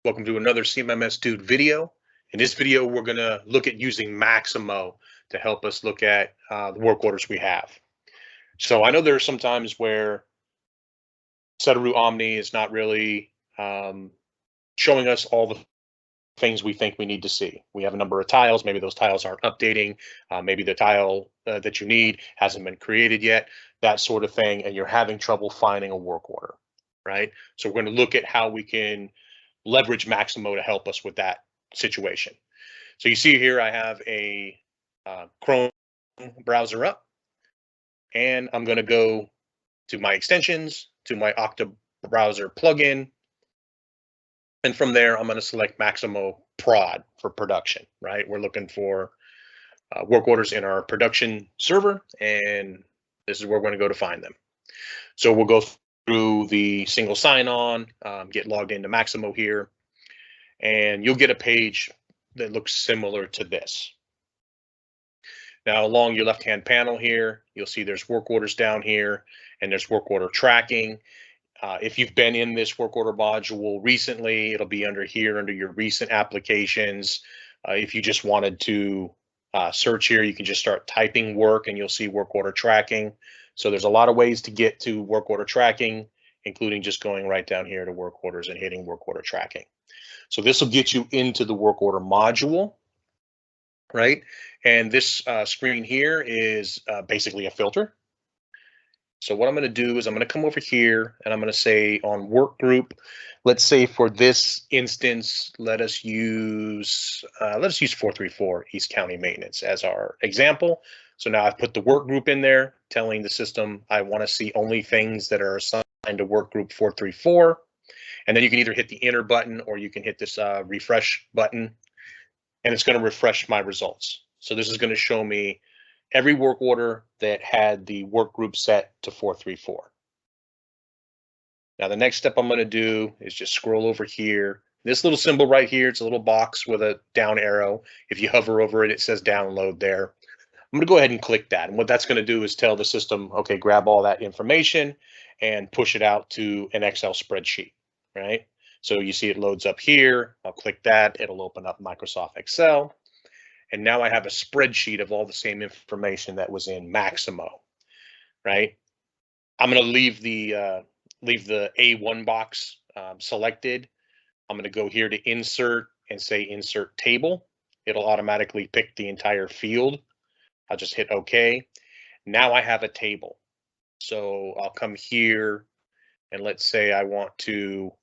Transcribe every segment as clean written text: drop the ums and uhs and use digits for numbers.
Welcome to another CMMS Dude video. In this video, we're going to look at using Maximo to help us look at the work orders we have. So I know there are some times where Setaroo Omni is not really showing us all the things we think we need to see. We have a number of tiles. Maybe those tiles aren't updating. Maybe the tile that you need hasn't been created yet, that sort of thing, and you're having trouble finding a work order, right? So we're going to look at how we can leverage Maximo to help us with that situation. So you see here, I have a Chrome browser up, and I'm going to go to my extensions, to my Okta browser plugin, and from there, I'm going to select Maximo Prod for production, right? We're looking for work orders in our production server, and this is where we're going to go to find them. So we'll go through the single sign-on, get logged into Maximo here, and you'll get a page that looks similar to this. Now, along your left-hand panel here, you'll see there's work orders down here, and there's work order tracking. If you've been in this work order module recently, it'll be under here, under your recent applications. If you just wanted to search here, you can just start typing work and you'll see work order tracking. So there's a lot of ways to get to work order tracking, including just going right down here to work orders and hitting work order tracking. So this will get you into the work order module, right? And this screen here is basically a filter. So what I'm going to do is I'm going to come over here and I'm going to say on work group, let's say for this instance, let us use 434 East County Maintenance as our example. So now I've put the work group in there, telling the system I want to see only things that are assigned to work group 434. And then you can either hit the enter button or you can hit this refresh button, and it's going to refresh my results. So this is going to show me every work order that had the work group set to 434. Now the next step I'm going to do is just scroll over here. This little symbol right here, it's a little box with a down arrow. If you hover over it, it says download there. I'm going to go ahead and click that. And what that's going to do is tell the system, okay, grab all that information and push it out to an Excel spreadsheet, right? So you see it loads up here. I'll click that. It'll open up Microsoft Excel. And now I have a spreadsheet of all the same information that was in Maximo, right? I'm going to leave the A1 box selected. I'm going to go here to insert and say insert table. It'll automatically pick the entire field. I'll just hit OK. Now I have a table. So I'll come here and let's say I want to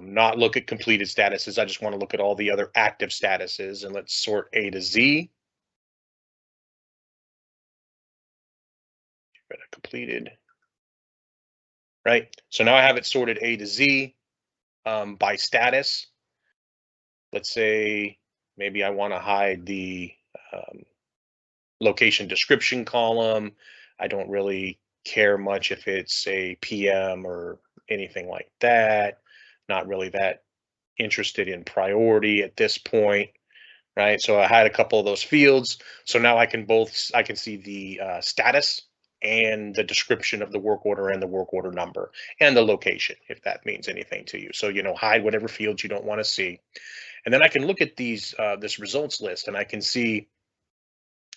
not look at completed statuses. I just want to look at all the other active statuses, and let's sort A to Z. Get rid of completed. Right. So now I have it sorted A to Z by status. Let's say maybe I want to hide the location description column. I don't really care much if it's a PM or anything like that. Not really that interested in priority at this point, right? So I had a couple of those fields. So now I can see the status and the description of the work order and the work order number and the location, if that means anything to you. So, you know, hide whatever fields you don't want to see. And then I can look at these this results list, and I can see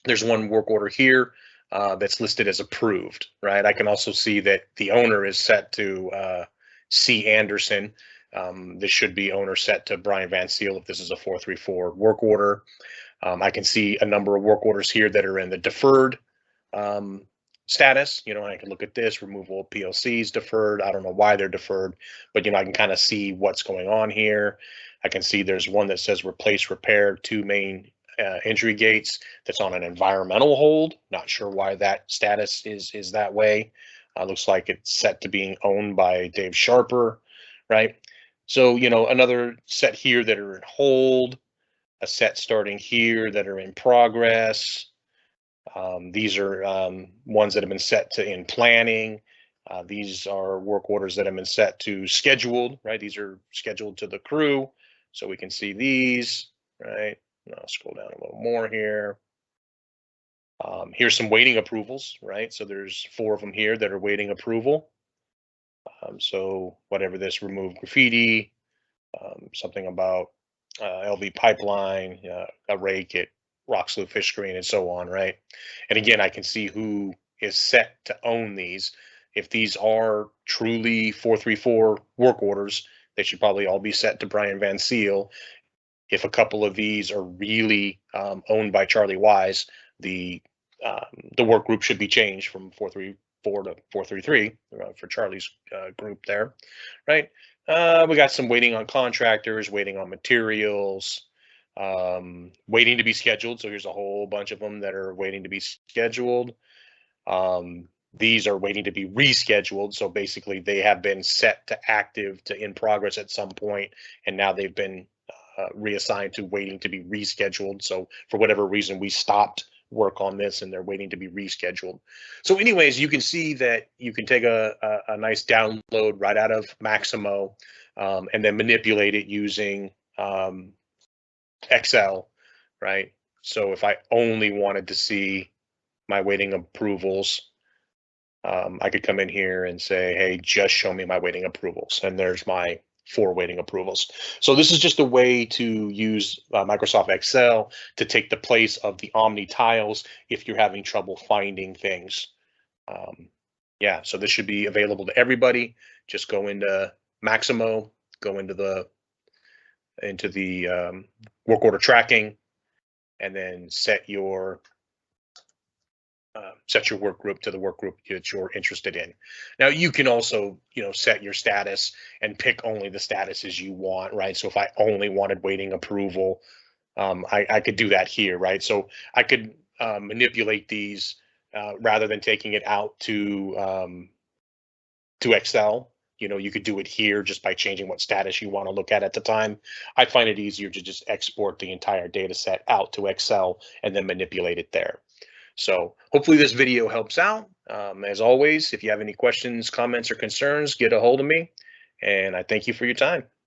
there's one work order here that's listed as approved, right? I can also see that the owner is set to C. Anderson. This should be owner set to Brian Van Seal if this is a 434 work order. I can see a number of work orders here that are in the deferred status. You know, I can look at this, removal PLCs deferred. I don't know why they're deferred, but, you know, I can kind of see what's going on here. I can see there's one that says replace, repair 2 main entry gates that's on an environmental hold. Not sure why that status is that way. Looks like it's set to being owned by Dave Sharper, right? So, you know, another set here that are in hold, a set starting here that are in progress. These are ones that have been set to in planning. These are work orders that have been set to scheduled, right? These are scheduled to the crew. So we can see these, right? I'll scroll down a little more here. Here's some waiting approvals, right? So there's 4 of them here that are waiting approval. So whatever this remove graffiti, something about LV pipeline, a rake at rock slough fish screen, and so on, right? And again, I can see who is set to own these. If these are truly 434 work orders, they should probably all be set to Brian Van Seal. If a couple of these are really owned by Charlie Wise, the the work group should be changed from 434 to 433 for Charlie's group there, right? We got some waiting on contractors, waiting on materials, waiting to be scheduled. So here's a whole bunch of them that are waiting to be scheduled. These are waiting to be rescheduled. So basically, they have been set to active to in progress at some point, and now they've been reassigned to waiting to be rescheduled. So for whatever reason, we stopped work on this and they're waiting to be rescheduled. So anyways, you can see that you can take a nice download right out of Maximo and then manipulate it using Excel, right? So if I only wanted to see my waiting approvals, I could come in here and say, hey, just show me my waiting approvals. And there's my 4 waiting approvals. So this is just a way to use Microsoft Excel to take the place of the Omni tiles if you're having trouble finding things. Yeah, so this should be available to everybody. Just go into Maximo, go into the work order tracking, and then set your work group to the work group that you're interested in. Now you can also, set your status and pick only the statuses you want, right? So if I only wanted waiting approval, I could do that here, right? So I could manipulate these rather than taking it out to Excel. You could do it here just by changing what status you want to look at the time. I find it easier to just export the entire data set out to Excel and then manipulate it there. So hopefully this video helps out. As always, if you have any questions, comments, or concerns, get a hold of me. And I thank you for your time.